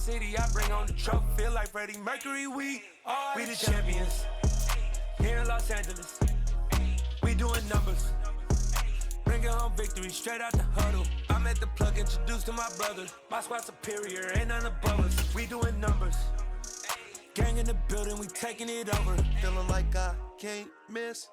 city, I bring on the trophy. Feel like Freddie Mercury, we the champions. Here in Los Angeles, we doing numbers. Bringing home victory straight out the huddle. I'm at the plug, introduced to my brothers. My squad superior, ain't none above us. We doing numbers. Gang in the building, we taking it over. Feeling like I can't miss.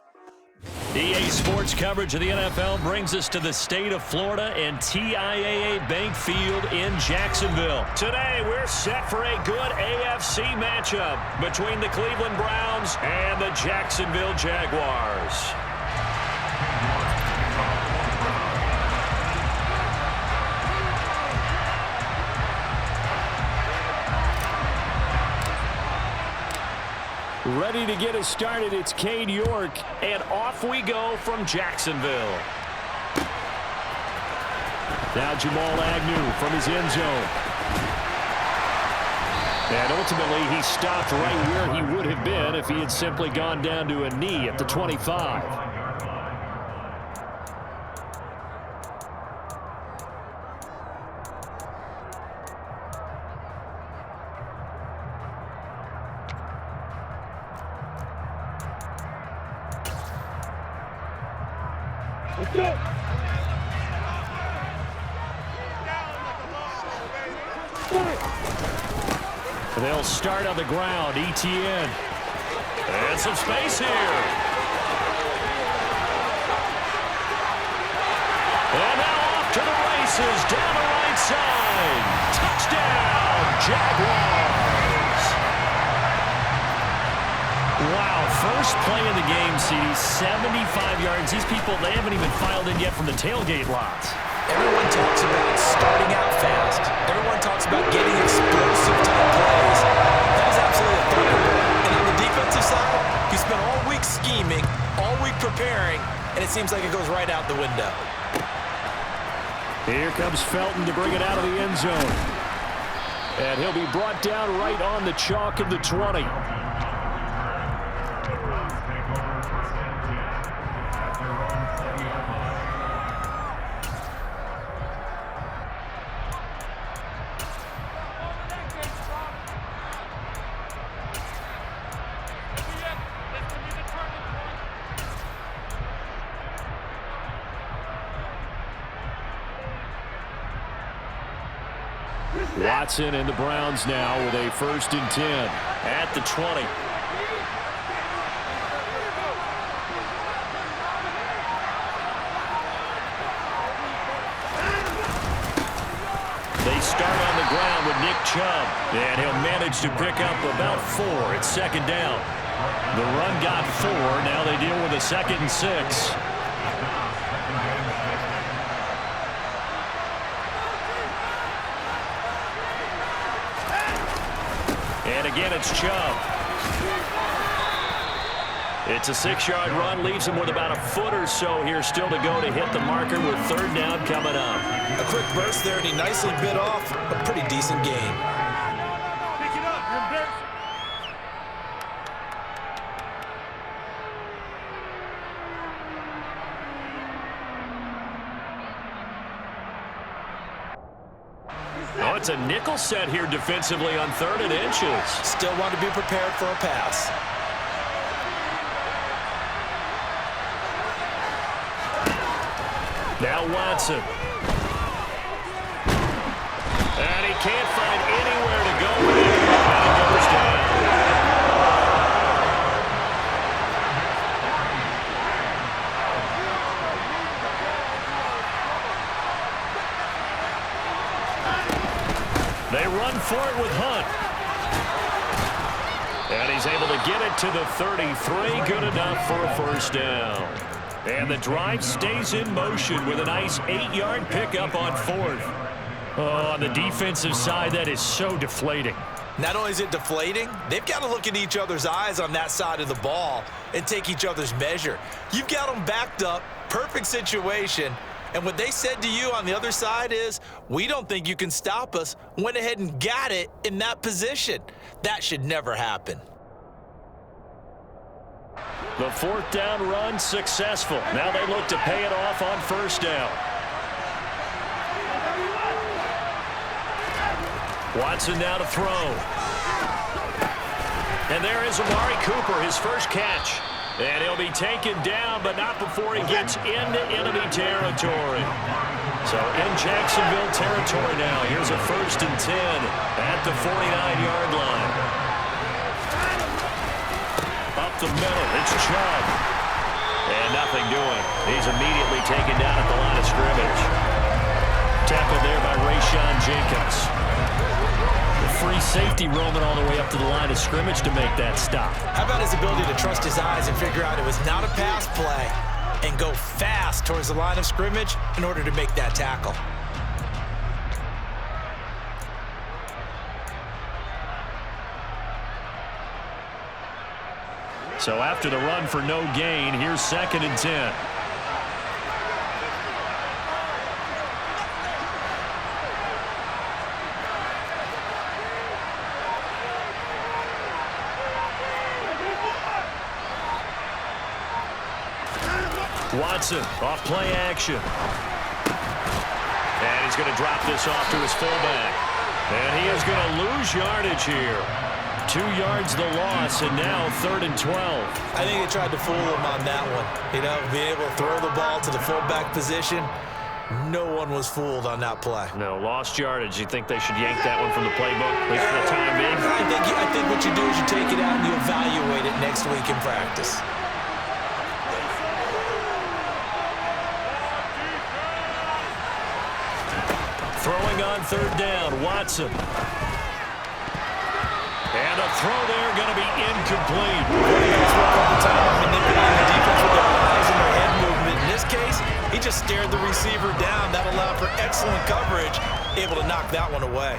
EA Sports coverage of the NFL brings us to the state of Florida and TIAA Bank Field in Jacksonville. Today, we're set for a good AFC matchup between the Cleveland Browns and the Jacksonville Jaguars. Ready to get us started, it's Cade York, and off we go from Jacksonville. Now Jamal Agnew from his end zone. And ultimately, he stopped right where he would have been if he had simply gone down to a knee at the 25. They'll start on the ground. ETN. And some space here. And now off to the races. Down the right side. Touchdown, Jaguars. Wow, first play of the game, CD. 75 yards. These people, they haven't even filed in yet from the tailgate lots. Everyone talks about starting out fast. Everyone talks about getting explosive type plays. That was absolutely a thunderbolt. And on the defensive side, you spent all week scheming, all week preparing, and it seems like it goes right out the window. Here comes Felton to bring it out of the end zone. And he'll be brought down right on the chalk of the 20. Watson and the Browns now with a 1st and 10 at the 20. They start on the ground with Nick Chubb, and he'll manage to pick up about 4 at 2nd down. The run got 4. Now they deal with a 2nd and 6. And again, it's Chubb. It's a 6-yard run, leaves him with about a foot or so here still to go to hit the marker with 3rd down coming up. A quick burst there, and he nicely bit off a pretty decent gain. Pick it up, you're embarrassing. Oh, it's a nickel set here defensively on 3rd and inches. Still want to be prepared for a pass. Now Watson. And he can't find anywhere to go with it. And it goes down. They run for it with Hunt. And he's able to get it to the 33. Good enough for a 1st down. And the drive stays in motion with a nice 8-yard pickup on 4th. Oh, on the defensive side, that is so deflating. Not only is it deflating, they've got to look in each other's eyes on that side of the ball and take each other's measure. You've got them backed up, perfect situation, and what they said to you on the other side is, we don't think you can stop us. Went ahead and got it in that position. That should never happen. The 4th down run successful. Now they look to pay it off on 1st down. Watson now to throw. And there is Amari Cooper, his first catch. And he'll be taken down, but not before he gets into enemy territory. So in Jacksonville territory now. Here's a 1st and 10 at the 49-yard line. Up the middle, it's Chubb. And nothing doing. He's immediately taken down at the line of scrimmage. Tackled there by Rayshon Jenkins. The free safety roaming all the way up to the line of scrimmage to make that stop. How about his ability to trust his eyes and figure out it was not a pass play and go fast towards the line of scrimmage in order to make that tackle. So after the run for no gain, here's 2nd and 10. Watson off play action. And he's going to drop this off to his fullback. And he is going to lose yardage here. 2 yards the loss, and now 3rd and 12. I think they tried to fool him on that one. You know, being able to throw the ball to the fullback position. No one was fooled on that play. No, lost yardage. You think they should yank that one from the playbook, at least for the time being? I think what you do is you take it out and you evaluate it next week in practice. Throwing on 3rd down, Watson. And a throw there going to be incomplete. Manipulating the defense with their eyes and their head movement. In this case, he just stared the receiver down. That allowed for excellent coverage, able to knock that one away.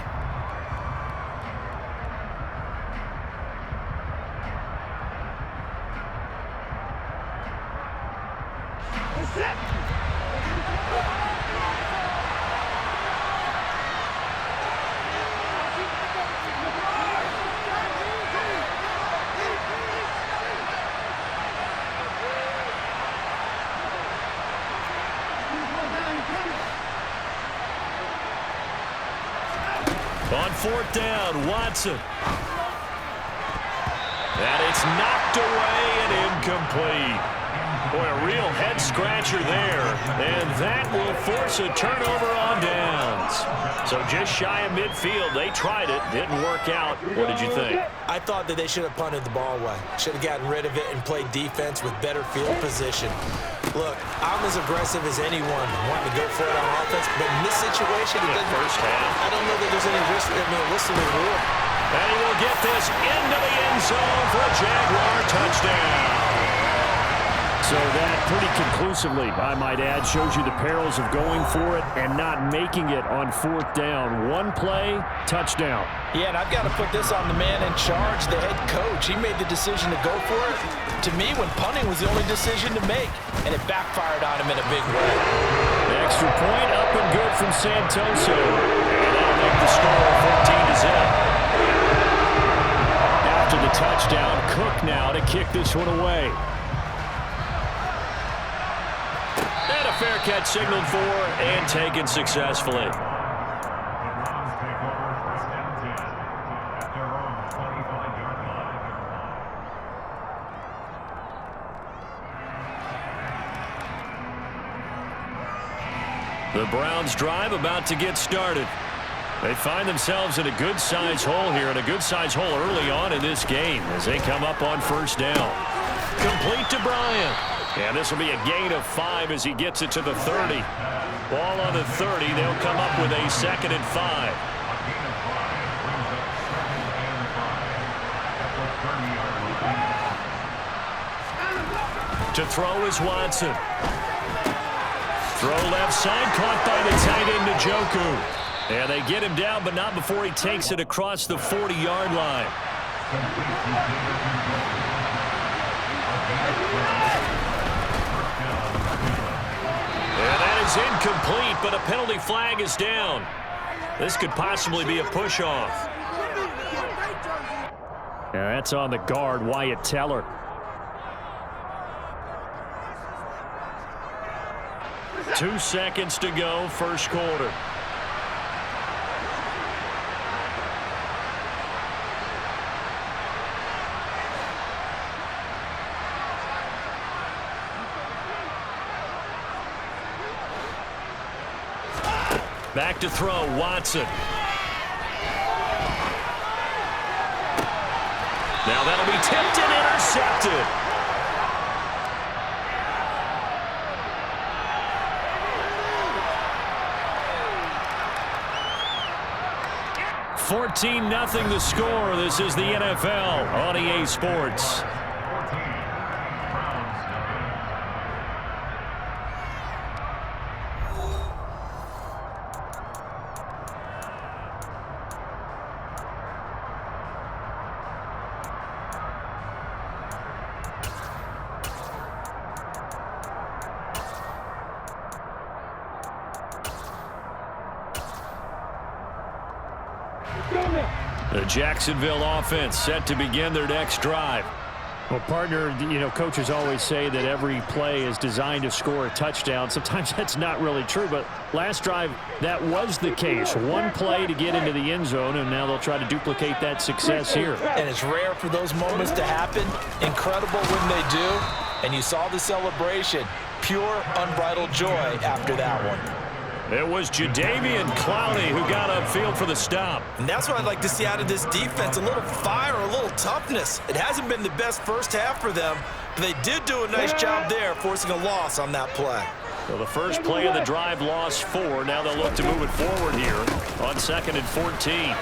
On 4th down, Watson. And it's knocked away and incomplete. Boy, a real head-scratcher there. And that will force a turnover on downs. So just shy of midfield. They tried it. Didn't work out. What did you think? I thought that they should have punted the ball away. Should have gotten rid of it and played defense with better field position. Look, I'm as aggressive as anyone wanting to go for it on offense, but in this situation, First half. I don't know that there's any risk. I mean, whistle is rule. And he will get this into the end zone for a Jaguar touchdown. So that pretty conclusively, I might add, shows you the perils of going for it and not making it on 4th down. One play, touchdown. Yeah, and I've got to put this on the man in charge, the head coach. He made the decision to go for it. To me, when punting was the only decision to make, and it backfired on him in a big way. The extra point up and good from Santoso. And that'll make the score 14-0. After the touchdown, Cook now to kick this one away. And a fair catch signaled for and taken successfully. The Browns drive about to get started. They find themselves in a good-sized hole here, and a good-sized hole early on in this game as they come up on 1st down. Complete to Bryant. And this will be a gain of 5 as he gets it to the 30. Ball on the 30. They'll come up with a 2nd and 5. To throw is Watson. Throw left side, caught by the tight end Njoku. And they get him down, but not before he takes it across the 40-yard line. And that is incomplete, but a penalty flag is down. This could possibly be a push-off. Yeah, that's on the guard, Wyatt Teller. Two seconds to go, first quarter. Back to throw, Watson. Now that'll be tipped and intercepted. $14-0 the score. This is the NFL on EA Sports. The Jacksonville offense set to begin their next drive. Well, partner, coaches always say that every play is designed to score a touchdown. Sometimes that's not really true, but last drive, that was the case. One play to get into the end zone, and now they'll try to duplicate that success here. And it's rare for those moments to happen. Incredible when they do. And you saw the celebration. Pure, unbridled joy after that one. It was Jadeveon Clowney who got upfield for the stop. And that's what I'd like to see out of this defense, a little fire, a little toughness. It hasn't been the best first half for them, but they did do a nice job there, forcing a loss on that play. Well, the first play of the drive lost 4. Now they'll look to move it forward here on 2nd and 14.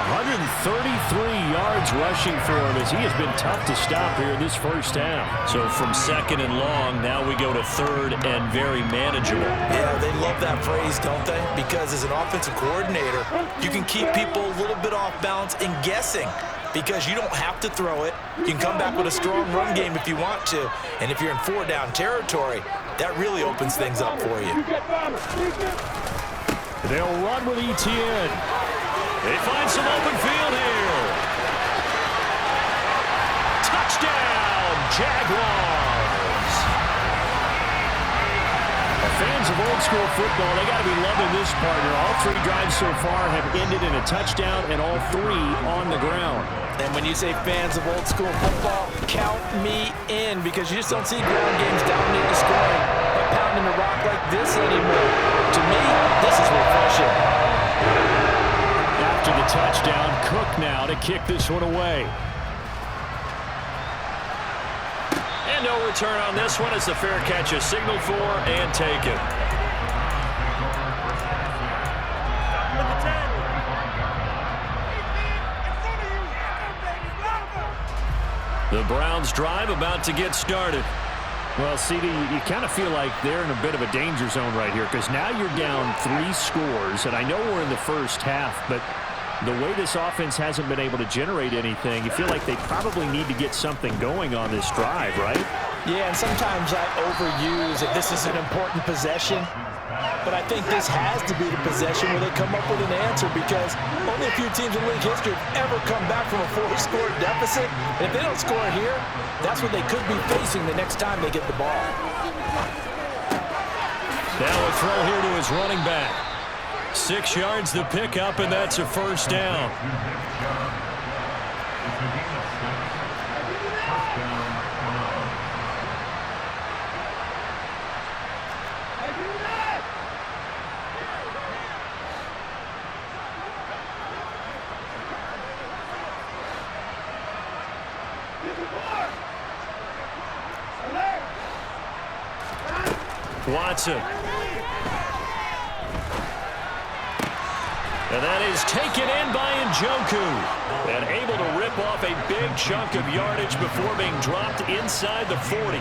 133 yards rushing for him as he has been tough to stop here in this first half. So from 2nd and long, now we go to 3rd and very manageable. Yeah, they love that phrase, don't they? Because as an offensive coordinator, you can keep people a little bit off balance and guessing because you don't have to throw it. You can come back with a strong run game if you want to. And if you're in 4-down territory, that really opens things up for you. They'll run with ETN. They find some open field here. Touchdown, Jaguars. Fans of old school football, they got to be loving this, partner. All 3 drives so far have ended in a touchdown and all 3 on the ground. And when you say fans of old school football, count me in because you just don't see ground games dominating the scoring by pounding the rock like this anymore. To me, this is refreshing. After the touchdown, Cook now to kick this one away. And no return on this one as the fair catch is signaled for and taken. The Browns drive about to get started. Well, CD, you kind of feel like they're in a bit of a danger zone right here because now you're down 3 scores, and I know we're in the first half, but the way this offense hasn't been able to generate anything, you feel like they probably need to get something going on this drive, right? Yeah, and sometimes I overuse if this is an important possession, but I think this has to be the possession where they come up with an answer because only a few teams in league history have ever come back from a 4-score deficit. And if they don't score here, that's what they could be facing the next time they get the ball. Now a throw here to his running back. 6 yards the pickup, and that's a first down. Watson. And that is taken in by Njoku. And able to rip off a big chunk of yardage before being dropped inside the 40.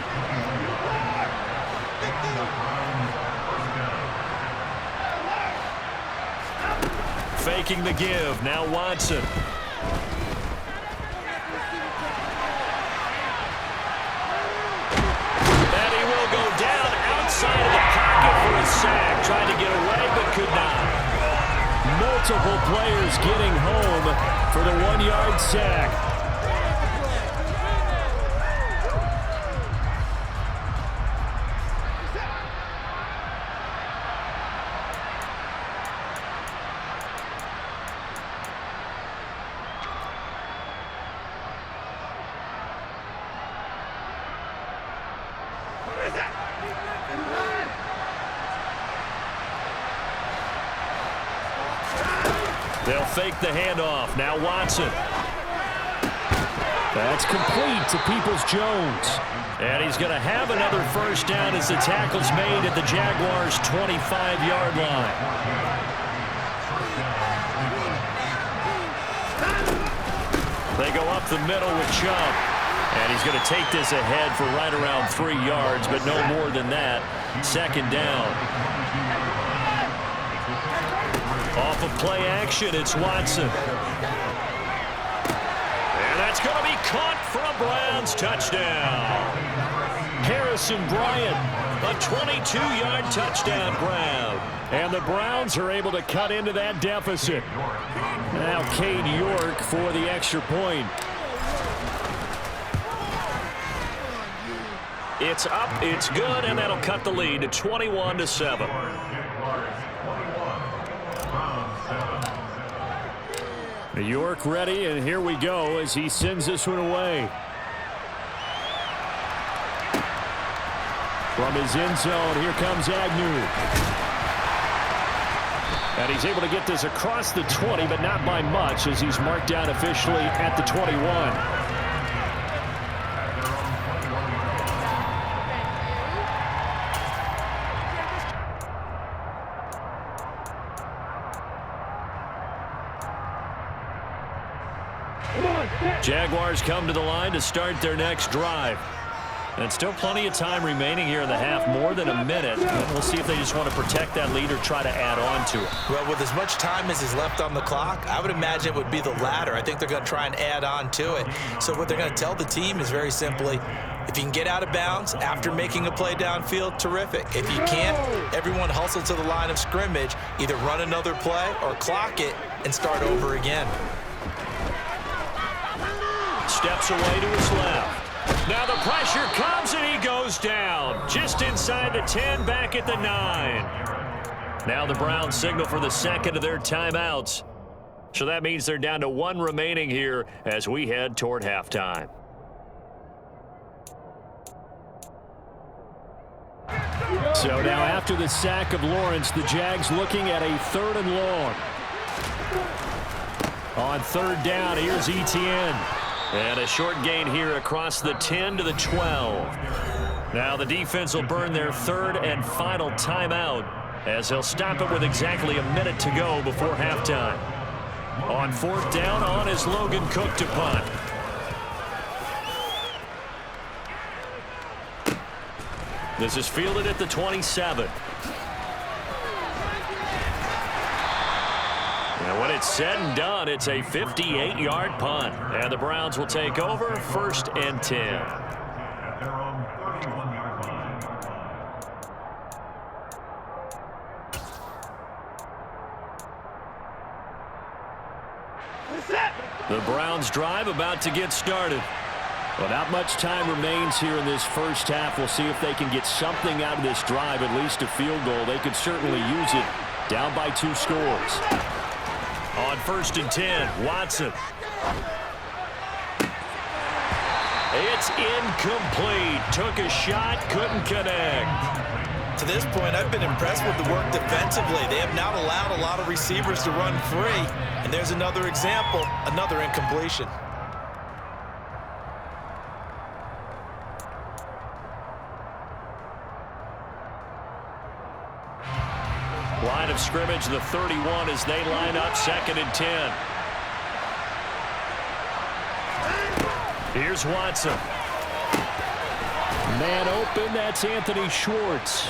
Faking the give. Now Watson. And he will go down outside of the pocket for a sack. Tried to get away but could not. Multiple players getting home for the 1-yard sack. They'll fake the handoff. Now Watson. That's complete to Peoples-Jones. And he's going to have another first down as the tackle's made at the Jaguars' 25-yard line. They go up the middle with Chubb. And he's going to take this ahead for right around 3 yards, but no more than that. Second down. Off of play action, it's Watson. And that's going to be caught for a Browns touchdown. Harrison Bryant, a 22-yard touchdown grab. And the Browns are able to cut into that deficit. Now Cade York for the extra point. It's up, it's good, and that'll cut the lead to 21-7. York ready, and here we go as he sends this one away. From his end zone, here comes Agnew. And he's able to get this across the 20, but not by much, as he's marked down officially at the 21. Jaguars come to the line to start their next drive. And still plenty of time remaining here in the half, more than a minute. And we'll see if they just want to protect that lead or try to add on to it. Well, with as much time as is left on the clock, I would imagine it would be the latter. I think they're going to try and add on to it. So what they're going to tell the team is very simply, if you can get out of bounds after making a play downfield, terrific. If you can't, everyone hustle to the line of scrimmage, either run another play or clock it and start over again. Steps away to his left. Now the pressure comes and he goes down. Just inside the 10, back at the 9. Now the Browns signal for the second of their timeouts. So that means they're down to 1 remaining here as we head toward halftime. So now after the sack of Lawrence, the Jags looking at a 3rd and long. On 3rd down, here's Etienne. And a short gain here across the 10 to the 12. Now the defense will burn their 3rd and final timeout as they'll stop it with exactly a minute to go before halftime. On 4th down, on is Logan Cook to punt. This is fielded at the 27. And when it's said and done, it's a 58-yard punt. And the Browns will take over 1st and 10. The Browns drive about to get started. Well, not much time remains here in this first half. We'll see if they can get something out of this drive, at least a field goal. They could certainly use it. Down by 2 scores. On 1st and 10, Watson. It's incomplete. Took a shot, couldn't connect. To this point, I've been impressed with the work defensively. They have not allowed a lot of receivers to run free. And there's another example, another incompletion. Line of scrimmage, the 31 as they line up 2nd and 10. Here's Watson. Man open, that's Anthony Schwartz.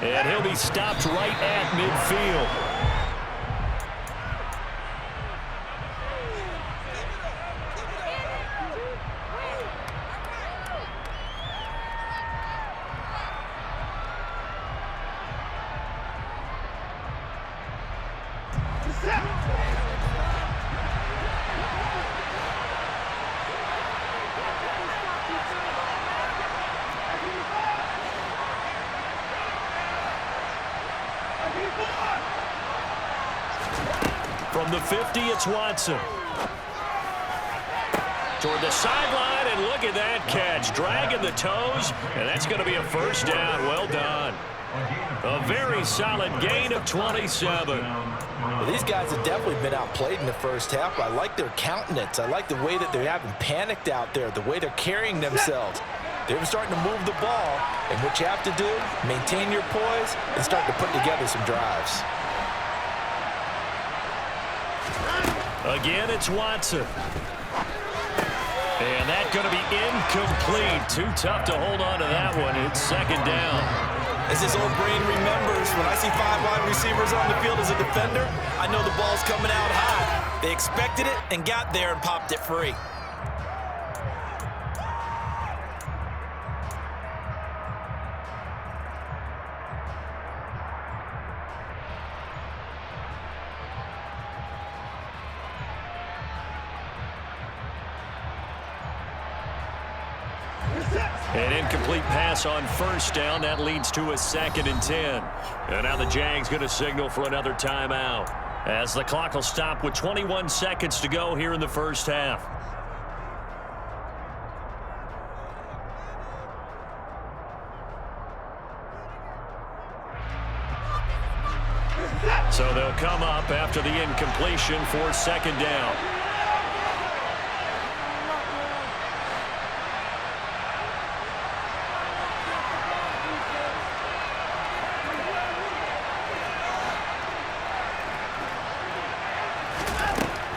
And he'll be stopped right at midfield. From the 50, it's Watson. Toward the sideline, and look at that catch. Dragging the toes, and that's going to be a first down. Well done. A very solid gain of 27. Well, these guys have definitely been outplayed in the first half. I like their countenance. I like the way that they haven't panicked out there, the way they're carrying themselves. They're starting to move the ball, and what you have to do, maintain your poise and start to put together some drives. Again, it's Watson. And that's going to be incomplete. Too tough to hold on to that one. It's second down. As this old brain remembers, when I see 5 wide receivers on the field as a defender, I know the ball's coming out high. They expected it and got there and popped it free. An incomplete pass on first down. That leads to a 2nd and 10. And now the Jags going to signal for another timeout, as the clock will stop with 21 seconds to go here in the first half. So they'll come up after the incompletion for 2nd down.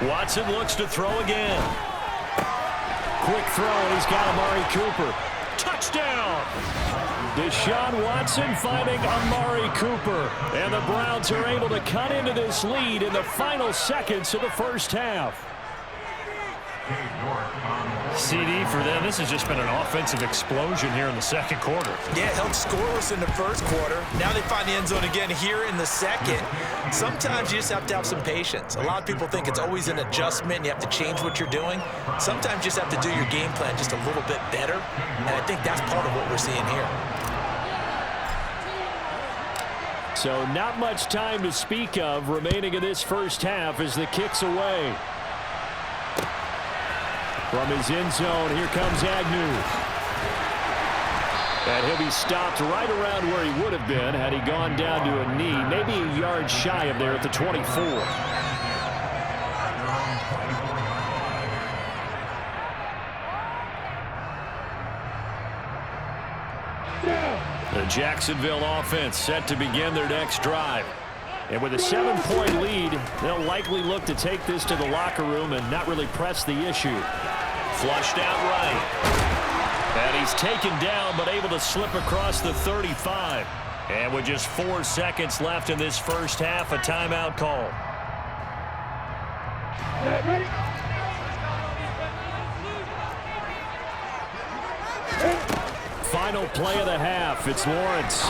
Watson looks to throw again. Quick throw, and he's got Amari Cooper. Touchdown! Deshaun Watson finding Amari Cooper. And the Browns are able to cut into this lead in the final seconds of the first half. CD for them. This has just been an offensive explosion here in the second quarter. Yeah, held scoreless in the first quarter. Now they find the end zone again here in the second. Sometimes you just have to have some patience. A lot of people think it's always an adjustment. You have to change what you're doing. Sometimes you just have to do your game plan just a little bit better. And I think that's part of what we're seeing here. So not much time to speak of remaining in this first half as the kick's away. From his end zone, here comes Agnew. And he'll be stopped right around where he would have been had he gone down to a knee, maybe a yard shy of there at the 24. The Jacksonville offense set to begin their next drive. And with a 7-point lead, they'll likely look to take this to the locker room and not really press the issue. Flushed out right. And he's taken down but able to slip across the 35. And with just 4 seconds left in this first half, a timeout call. Final play of the half. It's Lawrence.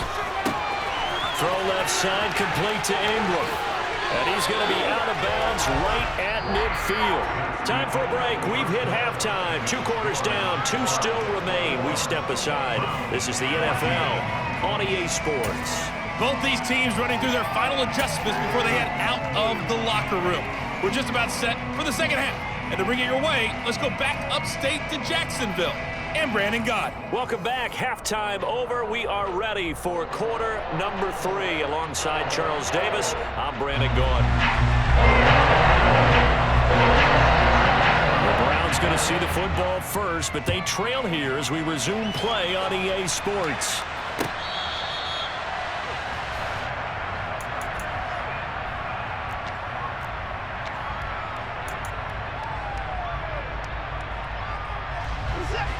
Throw left side, complete to Ingram. And he's going to be out of bounds right at midfield. Time for a break. We've hit halftime. 2 quarters down, 2 still remain. We step aside. This is the NFL on EA Sports. Both these teams running through their final adjustments before they head out of the locker room. We're just about set for the second half. And to bring it your way, let's go back upstate to Jacksonville. And Brandon Gott. Welcome back. Halftime over. We are ready for quarter number 3. Alongside Charles Davis, I'm Brandon Gott. The Browns going to see the football first, but they trail here as we resume play on EA Sports.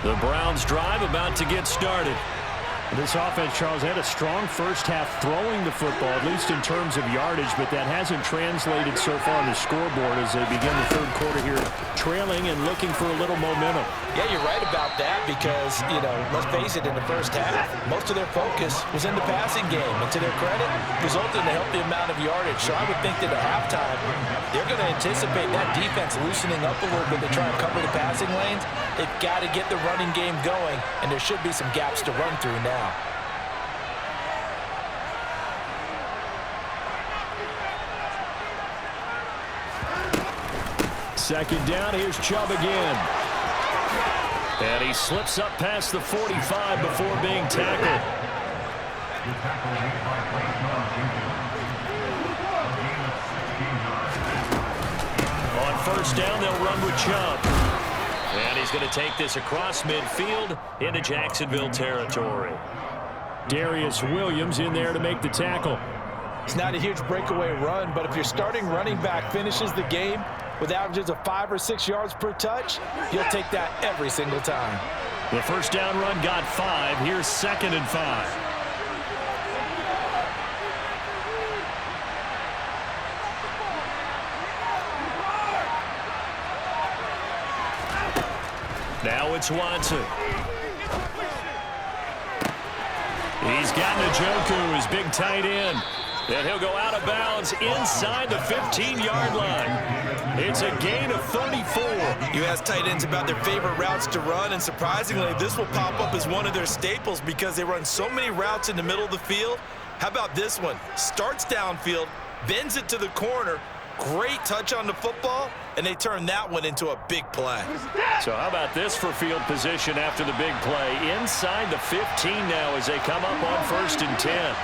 The Browns drive about to get started. This offense, Charles, had a strong first half throwing the football, at least in terms of yardage, but that hasn't translated so far on the scoreboard as they begin the third quarter here, trailing and looking for a little momentum. Yeah, you're right about that because, you know, let's face it, in the first half, most of their focus was in the passing game. And to their credit, resulted in a healthy amount of yardage. So I would think that at halftime, they're going to anticipate that defense loosening up a little bit to try and cover the passing lanes. They've got to get the running game going, and there should be some gaps to run through now. Second down, here's Chubb again. And he slips up past the 45 before being tackled. first down, they'll run with Chubb. And he's going to take this across midfield into Jacksonville territory. Darius Williams in there to make the tackle. It's not a huge breakaway run, but if your starting running back finishes the game with averages of 5 or 6 yards per touch, you'll take that every single time. The first down run got 5. Here's 2nd and 5. Now it's Watson. He's got Njoku, his big tight end. And he'll go out of bounds inside the 15-yard line. It's a gain of 34. You ask tight ends about their favorite routes to run, and surprisingly, this will pop up as one of their staples because they run so many routes in the middle of the field. How about this one? Starts downfield, bends it to the corner, great touch on the football, and they turn that one into a big play. So how about this for field position after the big play? Inside the 15 now as they come up on 1st and 10.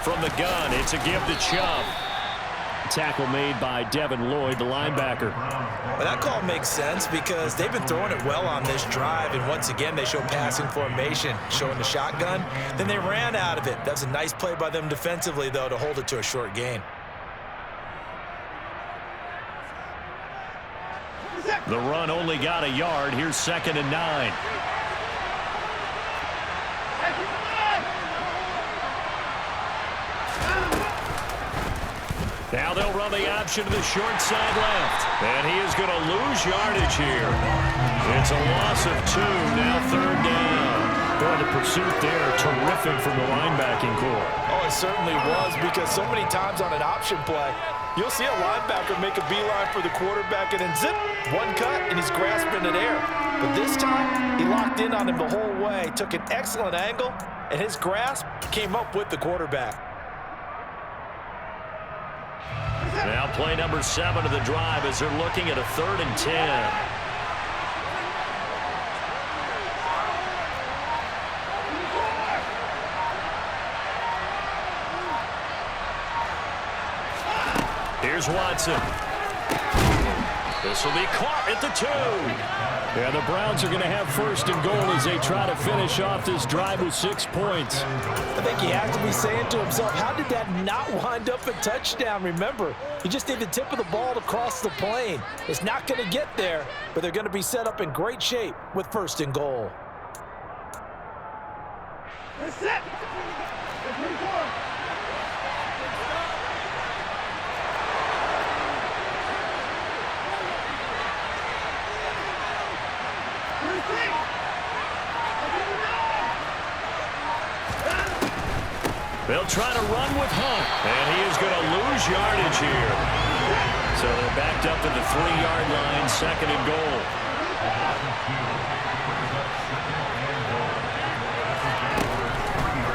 From the gun, it's a give to Chubb. Tackle made by Devin Lloyd, the linebacker. Well, that call makes sense because they've been throwing it well on this drive, and once again they show passing formation, showing the shotgun. Then they ran out of it. That was a nice play by them defensively, though, to hold it to a short gain. The run only got a yard. Here's 2nd and 9. Now they'll run the option to the short side left. And he is going to lose yardage here. It's a loss of 2, now 3rd down. Boy, the pursuit there, terrific from the linebacking core. Oh, it certainly was, because so many times on an option play, you'll see a linebacker make a beeline for the quarterback and then zip, one cut, and he's grasping it air. But this time, he locked in on him the whole way, took an excellent angle, and his grasp came up with the quarterback. Now play number 7 of the drive as they're looking at a 3rd and 10. Here's Watson. This will be caught at the 2. Yeah, the Browns are going to have 1st and goal as they try to finish off this drive with 6 points. I think he has to be saying to himself, how did that not wind up a touchdown? Remember, he just need the tip of the ball to cross the plane. It's not going to get there, but they're going to be set up in great shape with 1st and goal. That's it. They'll try to run with Hunt, and he is going to lose yardage here. So they're backed up to the 3-yard line, 2nd and goal.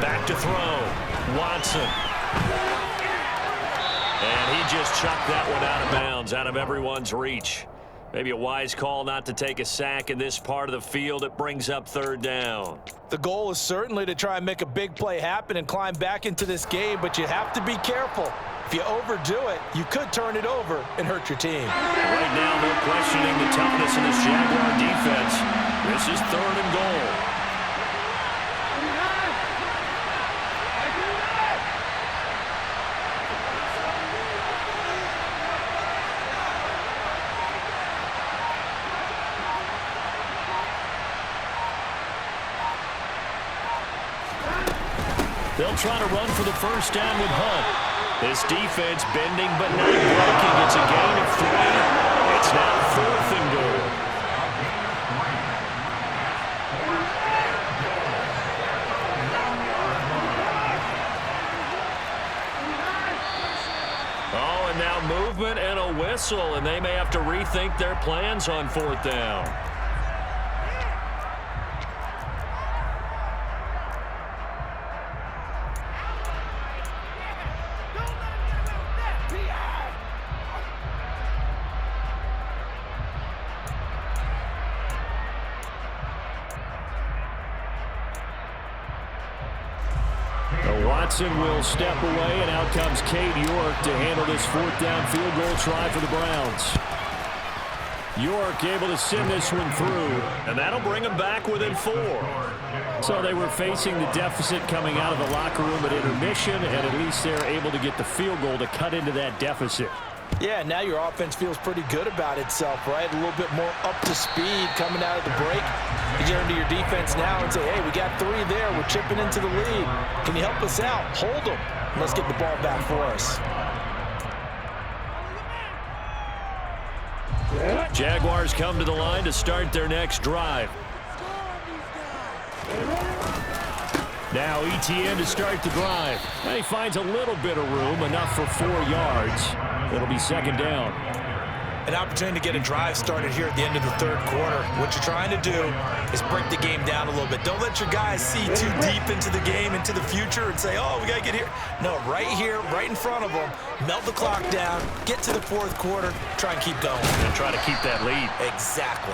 Back to throw. Watson. And he just chucked that one out of bounds, out of everyone's reach. Maybe a wise call not to take a sack in this part of the field. It brings up 3rd down. The goal is certainly to try and make a big play happen and climb back into this game, but you have to be careful. If you overdo it, you could turn it over and hurt your team. Right now, no questioning the toughness of this Jaguar defense. This is 3rd and goal. They'll try to run for the 1st down with Hunt. This defense bending but not breaking. It's a gain of 3. It's now 4th and goal. Oh, and now movement and a whistle, and they may have to rethink their plans on 4th down. Watson will step away, and out comes Cade York to handle this fourth down field goal try for the Browns. York able to send this one through, and that'll bring them back within 4. So they were facing the deficit coming out of the locker room at intermission, and at least they're able to get the field goal to cut into that deficit. Yeah, now your offense feels pretty good about itself, right? A little bit more up to speed coming out of the break. You turn to your defense now and say, hey, we got 3 there. We're chipping into the lead. Can you help us out? Hold them. Let's get the ball back for us. Jaguars come to the line to start their next drive. Now ETN to start the drive. And he finds a little bit of room, enough for 4 yards. It'll be second down. An opportunity to get a drive started here at the end of the third quarter. What you're trying to do is break the game down a little bit. Don't let your guys see too deep into the game, into the future, and say, oh, we got to get here. No, right here, right in front of them, melt the clock down, get to the fourth quarter, try and keep going. And try to keep that lead. Exactly.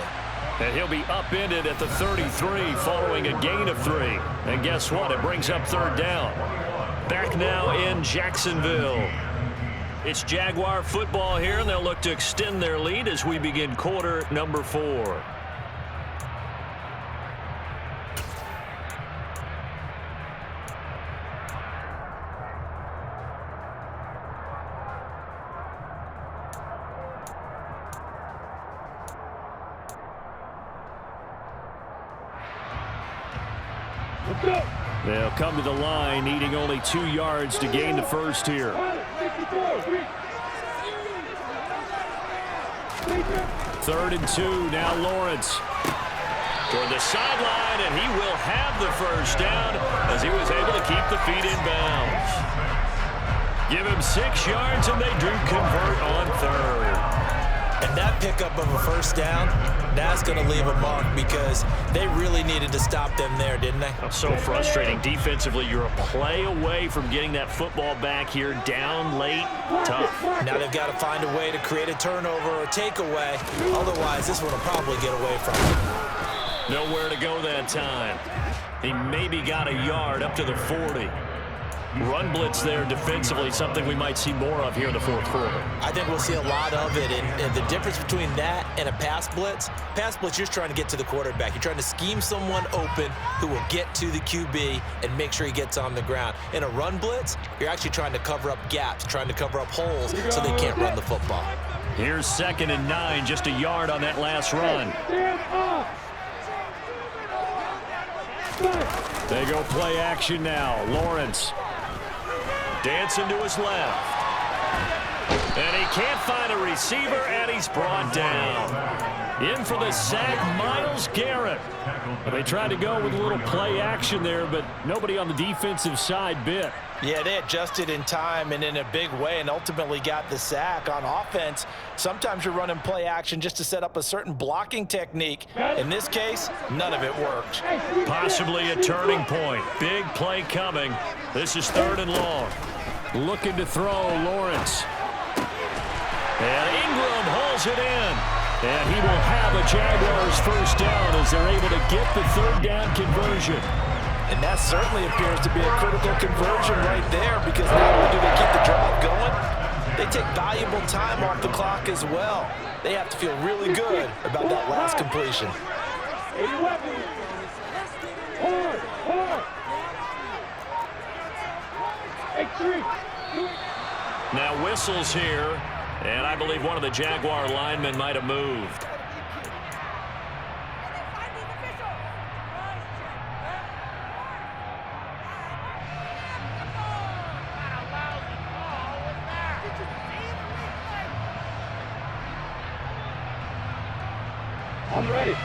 And he'll be upended at the 33 following a gain of 3. And guess what? It brings up third down. Back now in Jacksonville. It's Jaguar football here, and they'll look to extend their lead as we begin quarter number 4. They'll come to the line, needing only 2 yards to gain the first here. Third and 2, now Lawrence. Toward the sideline, and he will have the first down as he was able to keep the feet in bounds. Give him 6 yards, and they do convert on third. And that pickup of a first down, that's going to leave a mark because they really needed to stop them there, didn't they? That's so frustrating. Defensively, you're a play away from getting that football back here, down late, tough. Now they've got to find a way to create a turnover or takeaway. Otherwise, this one will probably get away from them. Nowhere to go that time. He maybe got a yard up to the 40. Run blitz there defensively, something we might see more of here in the fourth quarter. I think we'll see a lot of it, and the difference between that and a pass blitz, you're just trying to get to the quarterback. You're trying to scheme someone open who will get to the QB and make sure he gets on the ground. In a run blitz, you're actually trying to cover up gaps, trying to cover up holes so they can't run the football. Here's 2nd and 9, just a yard on that last run. They go play action now. Lawrence dancing to his left. And he can't find a receiver, and he's brought down. In for the sack, Myles Garrett. They tried to go with a little play action there, but nobody on the defensive side bit. Yeah, they adjusted in time and in a big way and ultimately got the sack. On offense, sometimes you're running play action just to set up a certain blocking technique. In this case, none of it worked. Possibly a turning point. Big play coming. This is 3rd and long. Looking to throw, Lawrence. And Ingram hauls it in. And he will have a Jaguars first down as they're able to get the 3rd down conversion. And that certainly appears to be a critical conversion right there because not only do they keep the drive going, they take valuable time off the clock as well. They have to feel really good about that last completion. Now whistles here, and I believe one of the Jaguar linemen might have moved.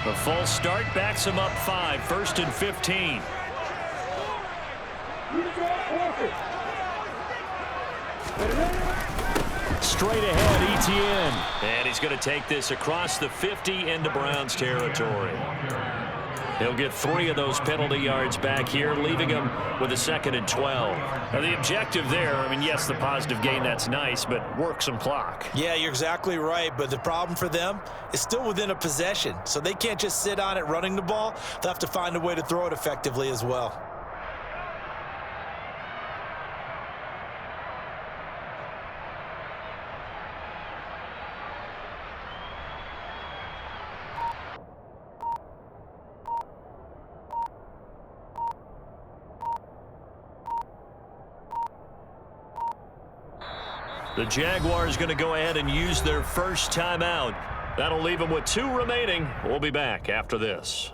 The full start backs him up 5, 1st and 15. Straight ahead, ETN. And he's going to take this across the 50 into Browns territory. He'll get 3 of those penalty yards back here, leaving him with a 2nd and 12. Now the objective there, I mean, yes, the positive gain, that's nice, but work some clock. Yeah, you're exactly right, but the problem for them is still within a possession, so they can't just sit on it running the ball. They'll have to find a way to throw it effectively as well. The Jaguars going to go ahead and use their first timeout. That'll leave them with 2 remaining. We'll be back after this.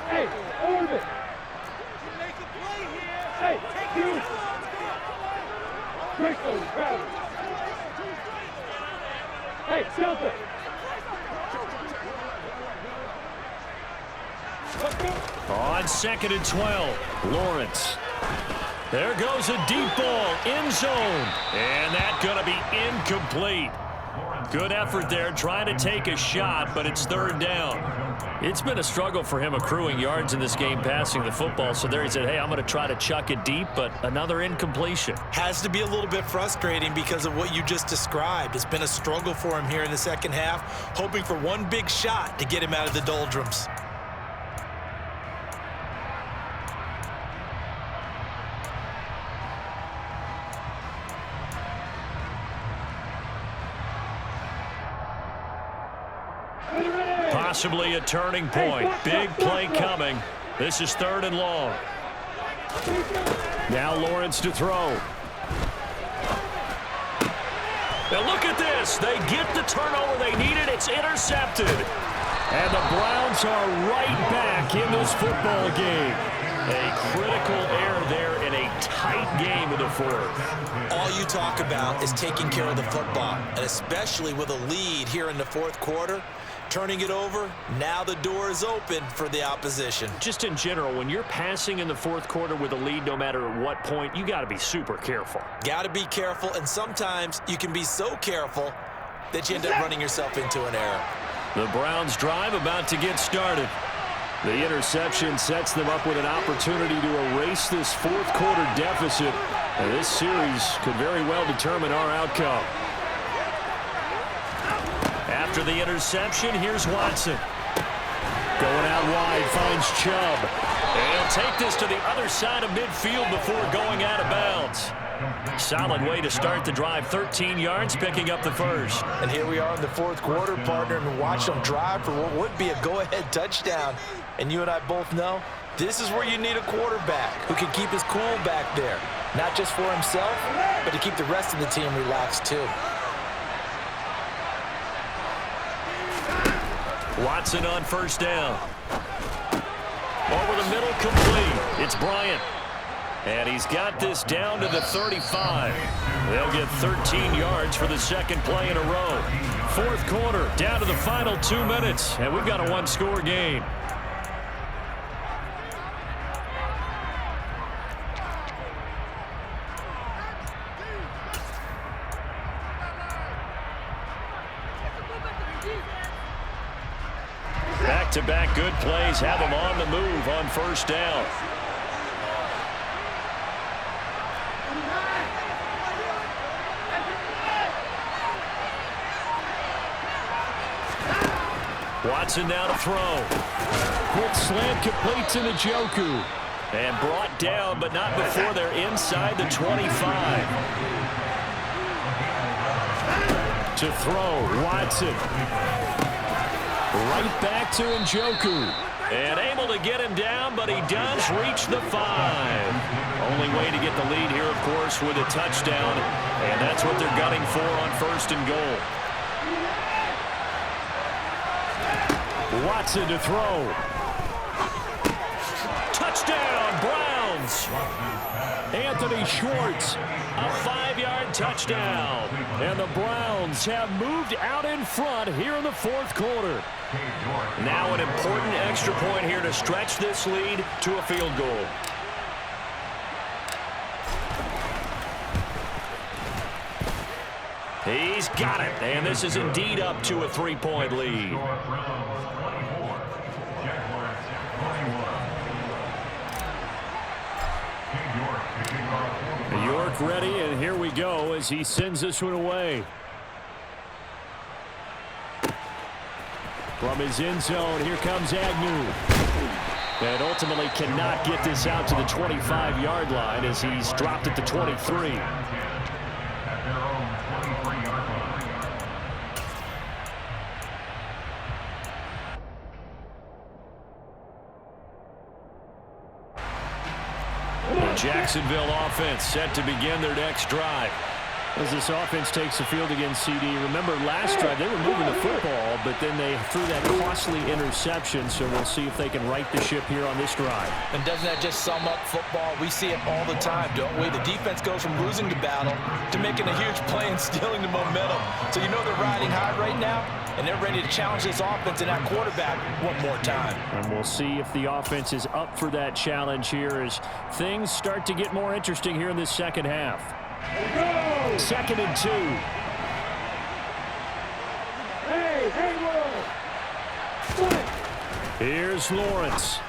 Hey, Orban! Make a play here! Hey, you! Great move, Travis! Hey, Delta! On 2nd and 12, Lawrence. There goes a deep ball, end zone. And that's going to be incomplete. Good effort there, trying to take a shot, but it's 3rd down. It's been a struggle for him accruing yards in this game passing the football. So there he said, hey, I'm going to try to chuck it deep, but another incompletion. Has to be a little bit frustrating because of what you just described. It's been a struggle for him here in the second half, hoping for one big shot to get him out of the doldrums. Possibly a turning point. Big play coming. This is 3rd and long. Now Lawrence to throw. Now look at this. They get the turnover they needed. It's intercepted. And the Browns are right back in this football game. A critical error there in a tight game in the 4th. All you talk about is taking care of the football, and especially with a lead here in the 4th quarter. Turning it over, now the door is open for the opposition. Just in general, when you're passing in the 4th quarter with a lead, no matter at what point, you got to be super careful. Got to be careful, and sometimes you can be so careful that you end up running yourself into an error. The Browns drive about to get started. The interception sets them up with an opportunity to erase this 4th quarter deficit. And this series could very well determine our outcome. After the interception, here's Watson. Going out wide, finds Chubb. And he'll take this to the other side of midfield before going out of bounds. Solid way to start the drive. 13 yards, picking up the first. And here we are in the 4th quarter, partner, and watch them drive for what would be a go-ahead touchdown. And you and I both know this is where you need a quarterback who can keep his cool back there. Not just for himself, but to keep the rest of the team relaxed too. Watson on 1st down. Over the middle, complete. It's Bryant. And he's got this down to the 35. They'll get 13 yards for the 2nd play in a row. 4th quarter, down to the final 2 minutes. And we've got a 1-score game. Back-to-back good plays have them on the move on 1st down. Watson now to throw. Quick slant complete to Njoku. And brought down, but not before they're inside the 25. To throw, Watson. Right back to Njoku. And able to get him down, but he does reach the 5. Only way to get the lead here, of course, with a touchdown. And that's what they're gunning for on 1st and goal. Watson to throw. Touchdown, Browns. Anthony Schwartz. A 5-yard touchdown. And the Browns have moved out in front here in the 4th quarter. Now an important extra point here to stretch this lead to a field goal. He's got it. And this is indeed up to a 3-point lead. York ready, and here we go as he sends this one away. From his end zone, here comes Agnew. And ultimately cannot get this out to the 25-yard line as he's dropped at the 23. Jacksonville offense set to begin their next drive. As this offense takes the field against CD, remember last drive they were moving the football, but then they threw that costly interception, so we'll see if they can right the ship here on this drive. And doesn't that just sum up football? We see it all the time, don't we? The defense goes from losing the battle to making a huge play and stealing the momentum. So you know they're riding high right now, and they're ready to challenge this offense and that quarterback one more time. And we'll see if the offense is up for that challenge here as things start to get more interesting here in this second half. 2nd and 2. Hey, Hayward! Here's Lawrence.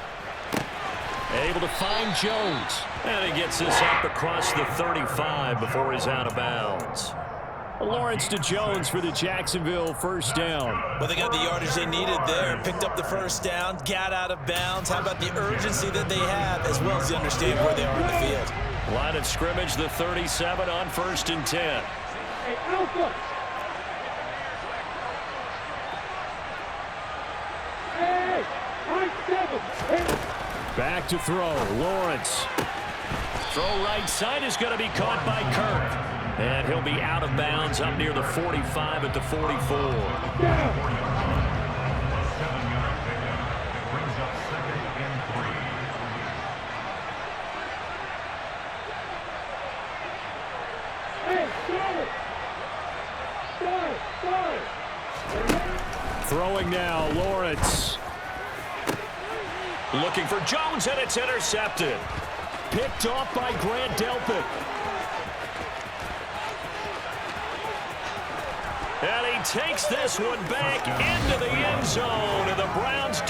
Able to find Jones. And he gets this up across the 35 before he's out of bounds. Lawrence to Jones for the Jacksonville first down. Well, they got the yardage they needed there. Picked up the first down, got out of bounds. How about the urgency that they have as well as they understand where they are in the field? Line of scrimmage, the 37 on 1st and 10. Hey, Alpha! Hey, high 7! Hey. Back to throw, Lawrence. Throw right side is going to be caught by Kirk. And he'll be out of bounds up near the 45 at the 44. Throwing now, Lawrence. Looking for Jones, and it's intercepted. Picked off by Grant Delpit. And he takes this one back into the end zone, and the Browns...